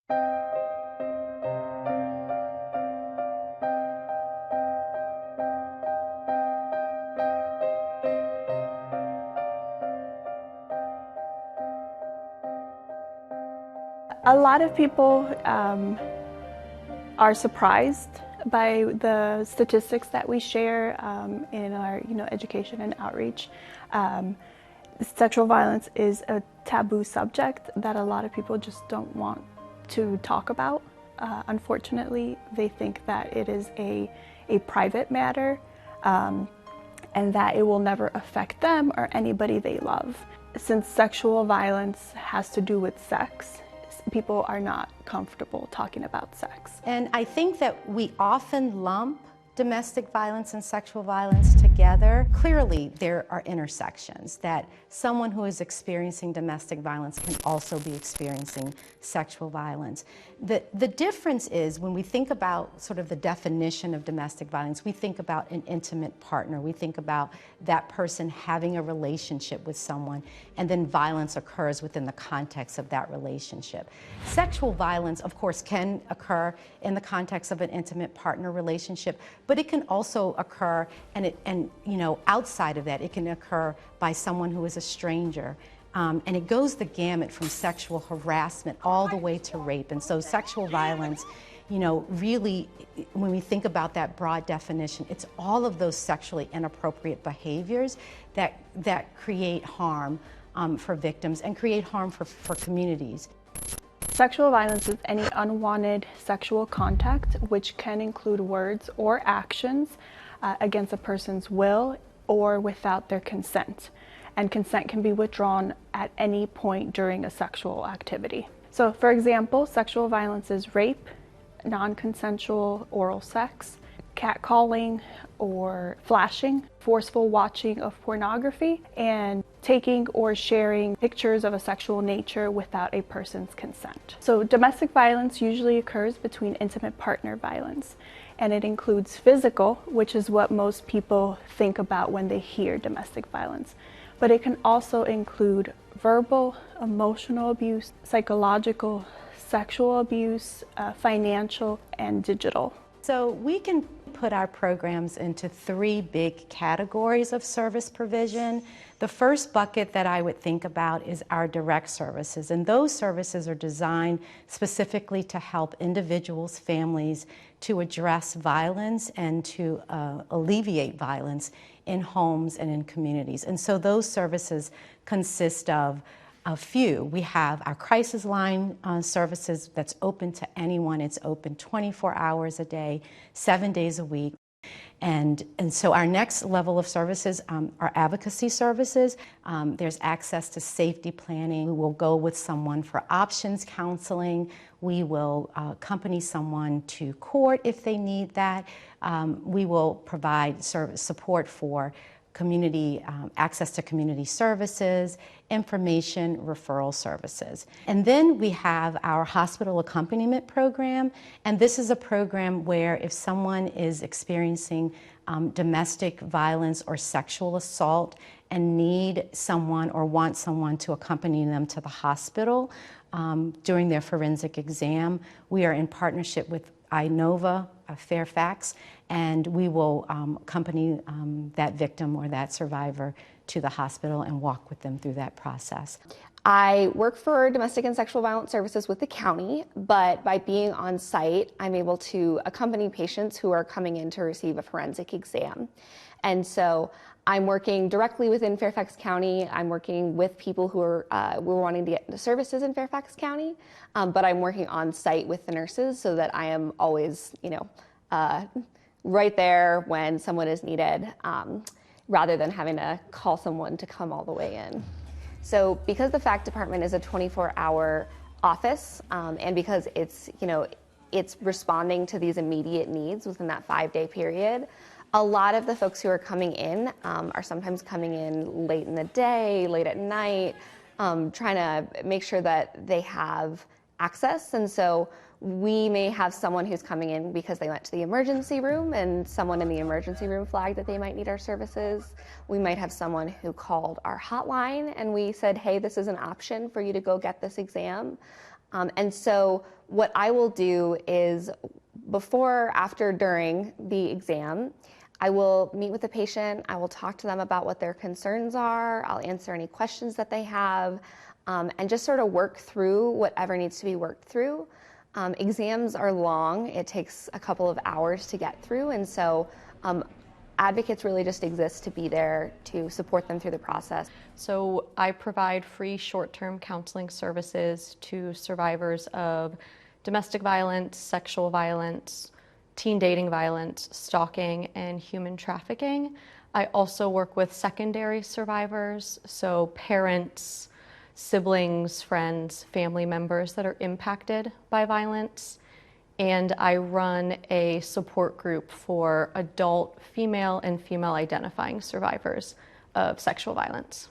A lot of people are surprised by the statistics that we share in our education and outreach. Sexual violence is a taboo subject that a lot of people just don't want to talk about. Unfortunately, they think that it is a private matter and that it will never affect them or anybody they love. Since sexual violence has to do with sex, people are not comfortable talking about sex. And I think that we often lump domestic violence and sexual violence together. Clearly, there are intersections that someone who is experiencing domestic violence can also be experiencing sexual violence. The difference is when we think about sort of the definition of domestic violence, we think about an intimate partner. We think about that person having a relationship with someone, and then violence occurs within the context of that relationship. Sexual violence, of course, can occur in the context of an intimate partner relationship, but it can also occur, and outside of that, it can occur by someone who is a stranger. And it goes the gamut from sexual harassment all the way to rape. And so sexual violence, really, when we think about that broad definition, it's all of those sexually inappropriate behaviors that create harm for victims and create harm for communities. Sexual violence is any unwanted sexual contact, which can include words or actions against a person's will or without their consent. And consent can be withdrawn at any point during a sexual activity. So, for example, sexual violence is rape, non-consensual oral sex, catcalling or flashing, forceful watching of pornography, and taking or sharing pictures of a sexual nature without a person's consent. So domestic violence usually occurs between intimate partner violence, and it includes physical, which is what most people think about when they hear domestic violence. But it can also include verbal, emotional abuse, psychological, sexual abuse, financial, and digital. So we can put our programs into three big categories of service provision. The first bucket that I would think about is our direct services, and those services are designed specifically to help individuals, families, to address violence and to alleviate violence in homes and in communities. And so those services consist of a few. We have our crisis line services that's open to anyone. It's open 24 hours a day, 7 days a week. And so our next level of services are advocacy services. There's access to safety planning. We will go with someone for options counseling. We will accompany someone to court if they need that. We will provide support for community, access to community services, information, referral services. And then we have our hospital accompaniment program, and this is a program where if someone is experiencing domestic violence or sexual assault and need someone or want someone to accompany them to the hospital during their forensic exam, we are in partnership with INOVA, Fairfax, and we will accompany that victim or that survivor to the hospital and walk with them through that process. I work for domestic and sexual violence services with the county, but by being on site, I'm able to accompany patients who are coming in to receive a forensic exam. And so I'm working directly within Fairfax County. I'm working with people who are we're wanting to get the services in Fairfax County, but I'm working on site with the nurses so that I am always, right there when someone is needed, rather than having to call someone to come all the way in. So because the FACT department is a 24-hour office, and because it's responding to these immediate needs within that 5-day period, a lot of the folks who are coming in are sometimes coming in late in the day, late at night, trying to make sure that they have access. And so we may have someone who's coming in because they went to the emergency room and someone in the emergency room flagged that they might need our services. We might have someone who called our hotline and we said, hey, this is an option for you to go get this exam. And so what I will do is before, after, during the exam, I will meet with the patient, I will talk to them about what their concerns are, I'll answer any questions that they have, and just sort of work through whatever needs to be worked through. Exams are long, it takes a couple of hours to get through, and so advocates really just exist to be there to support them through the process. So I provide free short-term counseling services to survivors of domestic violence, sexual violence, teen dating violence, stalking, and human trafficking. I also work with secondary survivors, so parents, siblings, friends, family members that are impacted by violence. And I run a support group for adult female and female identifying survivors of sexual violence.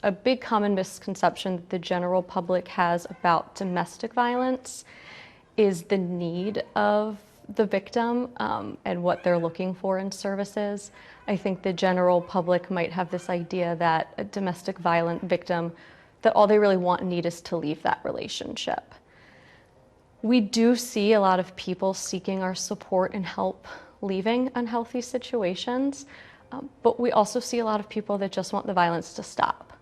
A big common misconception that the general public has about domestic violence is the need of the victim and what they're looking for in services. I think the general public might have this idea that a domestic violent victim, that all they really want and need is to leave that relationship. We do see a lot of people seeking our support and help leaving unhealthy situations, but we also see a lot of people that just want the violence to stop.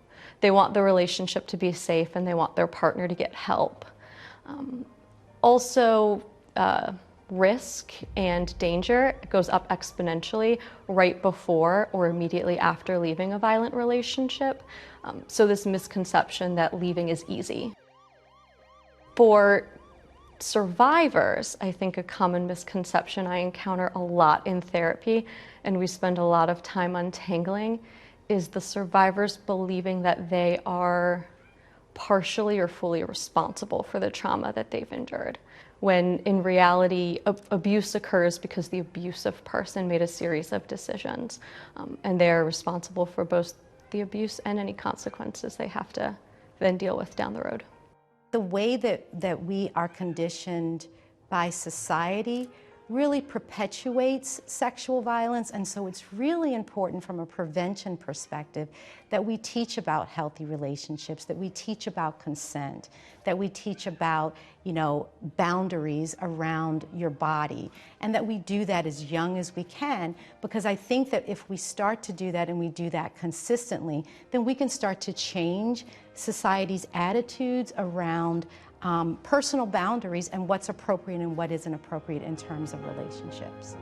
They want the relationship to be safe and they want their partner to get help. Also, risk and danger goes up exponentially right before or immediately after leaving a violent relationship. So this misconception that leaving is easy. For survivors, I think a common misconception I encounter a lot in therapy, and we spend a lot of time untangling, is the survivors believing that they are partially or fully responsible for the trauma that they've endured, when in reality abuse occurs because the abusive person made a series of decisions, and they're responsible for both the abuse and any consequences they have to then deal with down the road. The way that we are conditioned by society really perpetuates sexual violence, and so it's really important from a prevention perspective that we teach about healthy relationships, that we teach about consent, that we teach about, boundaries around your body, and that we do that as young as we can, because I think that if we start to do that and we do that consistently, then we can start to change society's attitudes around personal boundaries and what's appropriate and what isn't appropriate in terms of relationships.